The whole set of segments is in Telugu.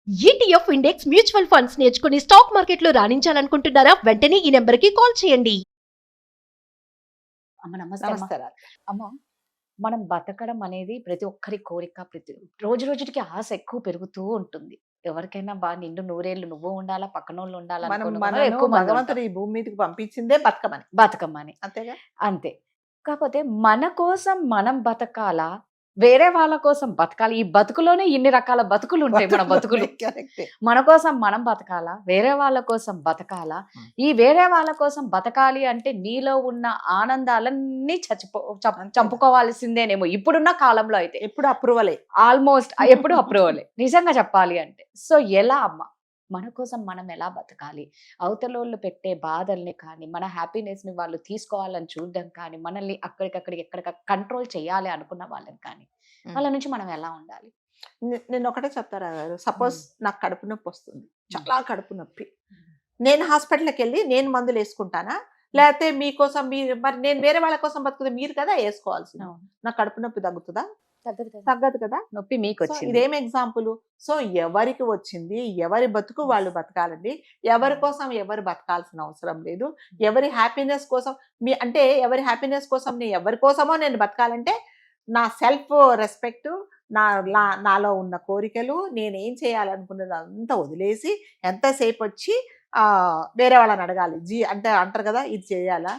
ఈటీఎఫ్ ఇండెక్స్ మ్యూచువల్ ఫండ్స్ నేర్చుకుని స్టాక్ మార్కెట్లో రాణించాలనుకుంటున్నారా? వెంటనే ఈ నెంబర్కి కాల్ చేయండి. అమ్మ నమస్తే అమ్మ. నమస్కారాలు. అమ్మ మనం బతకడం అనేది ప్రతి ఒక్కరి కోరిక. ప్రతి రోజు రోజుకి ఆశ ఎక్కువ పెరుగుతూ ఉంటుంది. ఎవరికైనా నిండు నూరేళ్ళు నువ్వు ఉండాలా, పక్కనోళ్ళు మనం ఉండాలనుకున్న మనను ఎక్కువ మంది భగవంతుడు ఈ భూమి మీదకి పంపించిందే బతకమని. బతకమ్మని. అంతేగా? అంతే. కాకపోతే మన కోసం మనం బతకాలా, వేరే వాళ్ళ కోసం బతకాలి? ఈ బతుకులోనే ఇన్ని రకాల బతుకులు ఉంటాయి. మన బతుకులు కరెక్టే. మన కోసం మనం బతకాలా, వేరే వాళ్ళ కోసం బతకాలా? ఈ వేరే వాళ్ళ కోసం బతకాలి అంటే నీలో ఉన్న ఆనందాలన్నీ చంపుకోవాల్సిందేనేమో ఇప్పుడున్న కాలంలో అయితే. ఎప్పుడు అప్రూవలే. ఆల్మోస్ట్ ఎప్పుడు అప్రూవలే నిజంగా చెప్పాలి అంటే. సో ఎలా అమ్మ మన కోసం మనం ఎలా బతకాలి? అవతలోళ్ళు పెట్టే బాధల్ని కానీ, మన హ్యాపీనెస్ ని వాళ్ళు తీసుకోవాలని చూడడం కానీ, మనల్ని అక్కడికక్కడికి ఎక్కడిక కంట్రోల్ చేయాలి అనుకున్న వాళ్ళని కానీ, వాళ్ళ నుంచి మనం ఎలా ఉండాలి? నేను ఒకటే చెప్తారా గారు, సపోజ్ నాకు కడుపు నొప్పి వస్తుంది, చాలా కడుపు నొప్పి. నేను హాస్పిటల్కి వెళ్ళి నేను మందులు వేసుకుంటానా, లేకపోతే మీకోసం మీరు, మరి నేను వేరే వాళ్ళ కోసం బతుకుతే మీరు కదా వేసుకోవాల్సింది. నాకు కడుపు నొప్పి తగ్గుతుందా? తగ్గదు కదా. నొప్పి మీకు వచ్చింది. ఇదేం ఎగ్జాంపుల్? సో ఎవరికి వచ్చింది, ఎవరి బతుకు వాళ్ళు బతకాలండి. ఎవరి కోసం ఎవరు బతకాల్సిన అవసరం లేదు. ఎవరి హ్యాపీనెస్ కోసం అంటే ఎవరి హ్యాపీనెస్ కోసం ఎవరి కోసమో నేను బతకాలంటే నా సెల్ఫ్ రెస్పెక్ట్, నాలో ఉన్న కోరికలు, నేనేం చేయాలనుకున్నది అంతా వదిలేసి ఎంతసేపు వచ్చి వేరే వాళ్ళని అడగాలి. అంటే అంటారు కదా, ఇది చేయాలా,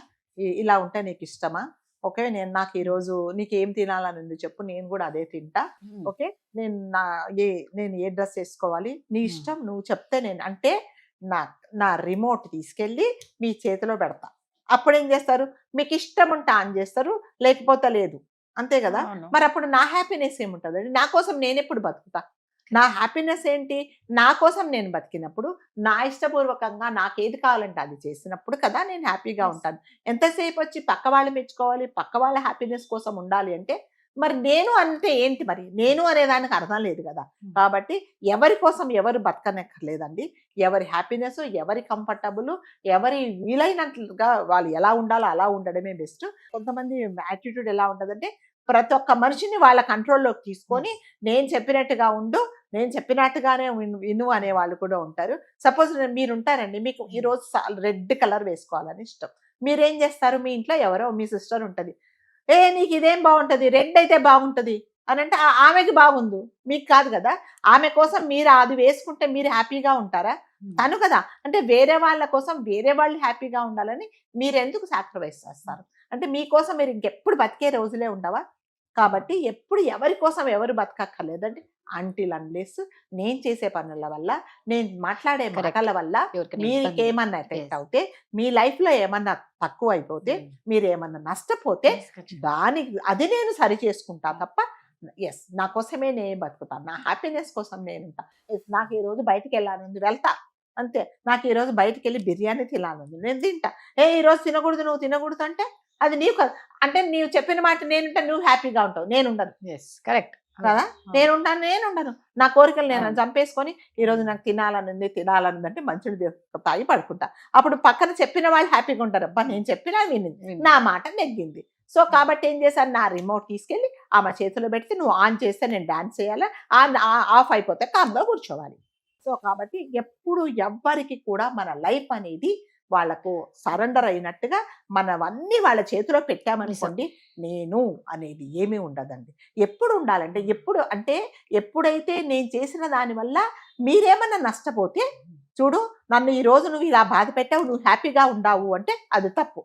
ఇలా ఉంటే నీకు ఇష్టమా, ఓకే నాకు ఈరోజు నీకు ఏం తినాలని ఉంది చెప్పు, నేను కూడా అదే తింటా, ఓకే నేను ఏ డ్రెస్ వేసుకోవాలి నీ ఇష్టం, నువ్వు చెప్తే నేను అంటే నా రిమోట్ తీసుకెళ్ళి మీ చేతిలో పెడతా. అప్పుడు ఏం చేస్తారు? మీకు ఇష్టం ఉంటే ఆన్ చేస్తారు, లేకపోతే లేదు. అంతే కదా. మరి అప్పుడు నా హ్యాపీనెస్ ఏముంటుందండి? నా కోసం నేను ఎప్పుడు బతుకుతా? నా హ్యాపీనెస్ ఏంటి? నా కోసం నేను బతికినప్పుడు, నా ఇష్టపూర్వకంగా నాకు ఏది కావాలంటే అది చేసినప్పుడు కదా నేను హ్యాపీగా ఉంటాను. ఎంతసేపు వచ్చి పక్క వాళ్ళు మెచ్చుకోవాలి, పక్క వాళ్ళ హ్యాపీనెస్ కోసం ఉండాలి అంటే మరి నేను అంటే ఏంటి? మరి నేను అనేదానికి అర్థం లేదు కదా. కాబట్టి ఎవరి కోసం ఎవరు బతకనక్కర్లేదండి. ఎవరి హ్యాపీనెస్, ఎవరి కంఫర్టబుల్, ఎవరి వీలైనట్లుగా వాళ్ళు ఎలా ఉండాలో అలా ఉండడమే బెస్ట్. కొంతమంది యాటిట్యూడ్ ఎలా ఉంటుందంటే, ప్రతి ఒక్క మనిషిని వాళ్ళ కంట్రోల్లోకి తీసుకొని నేను చెప్పినట్టుగా ఉండు, నేను చెప్పినట్టుగానే విను అనే వాళ్ళు కూడా ఉంటారు. సపోజ్ మీరు ఉంటారండి, మీకు ఈరోజు రెడ్ కలర్ వేసుకోవాలని ఇష్టం. మీరేం చేస్తారు? మీ ఇంట్లో ఎవరో మీ సిస్టర్ ఉంటుంది, నీకు ఇదేం బాగుంటుంది, రెడ్ అయితే బాగుంటుంది అని అంటే ఆమెకి బాగుంది, మీకు కాదు కదా. ఆమె కోసం మీరు అది వేసుకుంటే మీరు హ్యాపీగా ఉంటారా? తను కదా. అంటే వేరే వాళ్ళ కోసం వేరే వాళ్ళు హ్యాపీగా ఉండాలని మీరు ఎందుకు సాక్రిఫైస్ చేస్తారు? అంటే మీకోసం మీరు ఇంకెప్పుడు బతికే రోజులే ఉండవా? కాబట్టి ఎప్పుడు ఎవరి కోసం ఎవరు బతకక్కర్లేదండి. అంటిల్ అన్లెస్ నేను చేసే పనుల వల్ల, నేను మాట్లాడే మాటల వల్ల మీకు ఏమన్నా ఎఫెక్ట్ అవుతే, మీ లైఫ్లో ఏమన్నా తక్కువ అయిపోతే, మీరు ఏమన్నా నష్టపోతే అది నేను సరి చేసుకుంటా తప్ప నా కోసమే నేను బతుకుతాను, నా హ్యాపీనెస్ కోసం నేను ఉంటా. నాకు ఈరోజు బయటికి వెళ్ళాలని వెళ్తా, అంతే. నాకు ఈరోజు బయటికి వెళ్ళి బిర్యానీ తినాలని నేను తింటా. ఈరోజు తినకూడదు, నువ్వు తినకూడదు అంటే అది నీవు కాదు. అంటే నీవు చెప్పిన మాట నేనుంటే నువ్వు హ్యాపీగా ఉంటావు, నేను ఉండను. కరెక్ట్ కదా. నేను ఉండను. నా కోరికలు నేను చంపేసుకొని ఈరోజు నాకు తినాలనుంది అంటే మంచిది తాగి పడుకుంటా. అప్పుడు పక్కన చెప్పిన వాళ్ళు హ్యాపీగా ఉంటారు, అబ్బా నేను చెప్పినా వినింది, నా మాట నెగ్గింది. సో కాబట్టి ఏం చేశాను, నా రిమోట్ తీసుకెళ్ళి ఆమె చేతిలో పెడితే నువ్వు ఆన్ చేస్తే నేను డాన్స్ చేయాలి, ఆఫ్ అయిపోతే కామ్గా కూర్చోవాలి. సో కాబట్టి ఎప్పుడు ఎవ్వరికి కూడా మన లైఫ్ అనేది వాళ్లకు సరెండర్ అయినట్టుగా మనవన్నీ వాళ్ళ చేతిలో పెట్టామనుకోండి, నేను అనేది ఏమీ ఉండదండి. ఎప్పుడు ఉండాలంటే ఎప్పుడైతే నేను చేసిన దానివల్ల మీరేమన్నా నష్టపోతే, చూడు నన్ను ఈ రోజు నువ్వు ఇలా బాధ పెట్టావు, నువ్వు హ్యాపీగా ఉండావు అంటే అది తప్పు.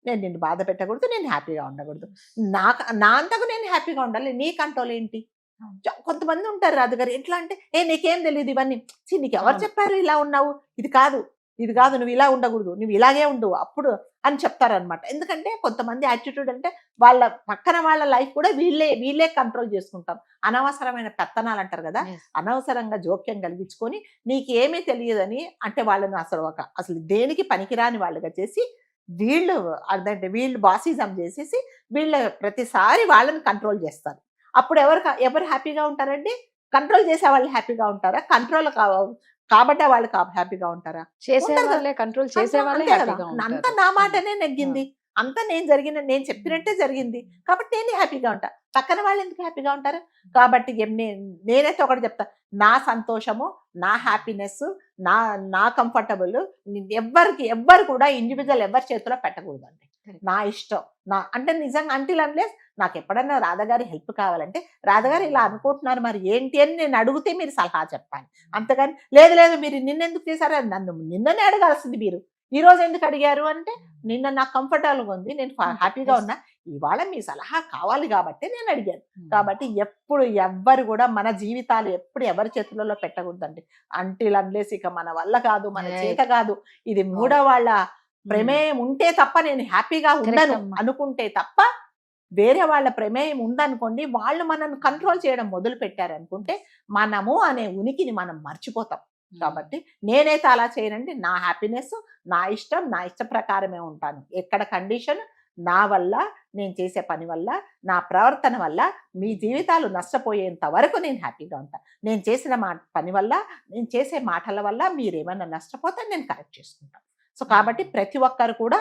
నేను నిన్ను బాధ పెట్టకూడదు, నేను హ్యాపీగా ఉండకూడదు. నా అంతకు నేను హ్యాపీగా ఉండాలి. నీ కంట్రోల్ ఏంటి? కొంతమంది ఉంటారు రాజుగారు, ఎట్లా అంటే నీకేం తెలియదు ఇవన్నీ, నీకు ఎవరు చెప్పారు ఇలా ఉన్నావు, ఇది కాదు నువ్వు ఇలా ఉండకూడదు, నువ్వు ఇలాగే ఉండు అప్పుడు అని చెప్తారనమాట. ఎందుకంటే కొంతమంది యాటిట్యూడ్ అంటే వాళ్ళ పక్కన వాళ్ళ లైఫ్ కూడా వీళ్ళే కంట్రోల్ చేసుకుంటాం. అనవసరమైన పెత్తనాలు అంటారు కదా, అనవసరంగా జోక్యం కలిగించుకొని నీకేమీ తెలియదని అంటే వాళ్ళని అసలు దేనికి పనికిరాని వాళ్ళుగా చేసి వీళ్ళు బాసిజం చేసేసి వీళ్ళ ప్రతిసారి వాళ్ళని కంట్రోల్ చేస్తారు. అప్పుడు ఎవరు హ్యాపీగా ఉంటారండి? కంట్రోల్ చేసే వాళ్ళు హ్యాపీగా ఉంటారా? కంట్రోల్ కాబట్టి వాళ్ళు హ్యాపీగా ఉంటారా? కంట్రోల్ చేసే వాళ్ళే అంతా నా మాటనే నెగ్గింది, అంతా నేను చెప్పినట్టే జరిగింది కాబట్టి నేను హ్యాపీగా ఉంటా. పక్కన వాళ్ళు ఎందుకు హ్యాపీగా ఉంటారు? కాబట్టి నేనైతే ఒకటి చెప్తా, నా సంతోషము, నా హ్యాపీనెస్, నా నా కంఫర్టబుల్ ఎవ్వరు కూడా ఇండివిజువల్ ఎవరి చేతిలో పెట్టకూడదండి. నా ఇష్టం. అంటే నిజంగా అంటిల్ అన్లెస్ నాకు ఎప్పుడన్నా రాధగారి హెల్ప్ కావాలంటే, రాధగారు ఇలా అనుకుంటున్నారు మరి ఏంటి అని నేను అడిగితే మీరు సలహా చెప్పాలి. అంతేగాని లేదు మీరు నిన్నెందుకు చేశారు, నన్ను నిన్ననే అడగాల్సింది మీరు ఈ రోజు ఎందుకు అడిగారు అంటే, నిన్న నాకు కంఫర్టబుల్గా ఉంది, నేను హ్యాపీగా ఉన్నా, ఇవాళ మీ సలహా కావాలి కాబట్టి నేను అడిగాను. కాబట్టి ఎప్పుడు ఎవ్వరు కూడా మన జీవితాలు ఎప్పుడు ఎవరి చేతులలో పెట్టకూడదండి. అంటిల్ అన్లెస్ ఇక మన వల్ల కాదు, మన చేత కాదు, ఇది మూడో వాళ్ళ ప్రమేయం ఉంటే తప్ప నేను హ్యాపీగా ఉండను అనుకుంటే తప్ప, వేరే వాళ్ళ ప్రమేయం ఉందనుకోండి, వాళ్ళు మనల్ని కంట్రోల్ చేయడం మొదలు పెట్టారనుకుంటే మనము అనే ఉనికిని మనం మర్చిపోతాం. కాబట్టి నేనైతే అలా చేయనండి. నా హ్యాపీనెస్, నా ఇష్టం, నా ఇష్ట ప్రకారమే ఉంటాను. ఎక్కడ కండిషన్ నా వల్ల, నేను చేసే పని వల్ల, నా ప్రవర్తన వల్ల మీ జీవితాలు నష్టపోయేంత వరకు నేను హ్యాపీగా ఉంటాను. నేను చేసిన పని వల్ల, నేను చేసే మాటల వల్ల మీరేమన్నా నష్టపోతే నేను కరెక్ట్ చేసుకుంటాను. సో కాబట్టి ప్రతి ఒక్కరు కూడా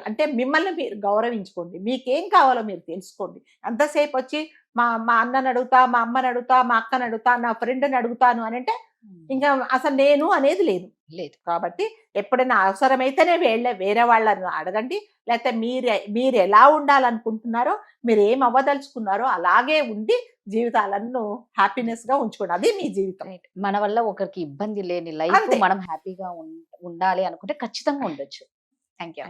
అంటే మిమ్మల్ని మీరు గౌరవించుకోండి. మీకేం కావాలో మీరు తెలుసుకోండి. అంతసేపు వచ్చి మా అన్నని అడుగుతా, మా అమ్మని అడుగుతా, మా అక్కని అడుగుతా, నా ఫ్రెండ్ని అడుగుతాను అని అంటే ఇంకా అసలు నేను అనేది లేదు. కాబట్టి ఎప్పుడైనా అవసరమైతేనే వేరే వాళ్ళని అడగండి. లేకపోతే మీరు ఎలా ఉండాలనుకుంటున్నారో, మీరు ఏం అవ్వదలుచుకున్నారో అలాగే ఉండి జీవితాలను హ్యాపీనెస్ గా ఉంచుకోండి. అది మీ జీవితం. మన వల్ల ఒకరికి ఇబ్బంది లేని లైఫ్ మనం హ్యాపీగా ఉండాలి అనుకుంటే ఖచ్చితంగా ఉండొచ్చు. Thank you.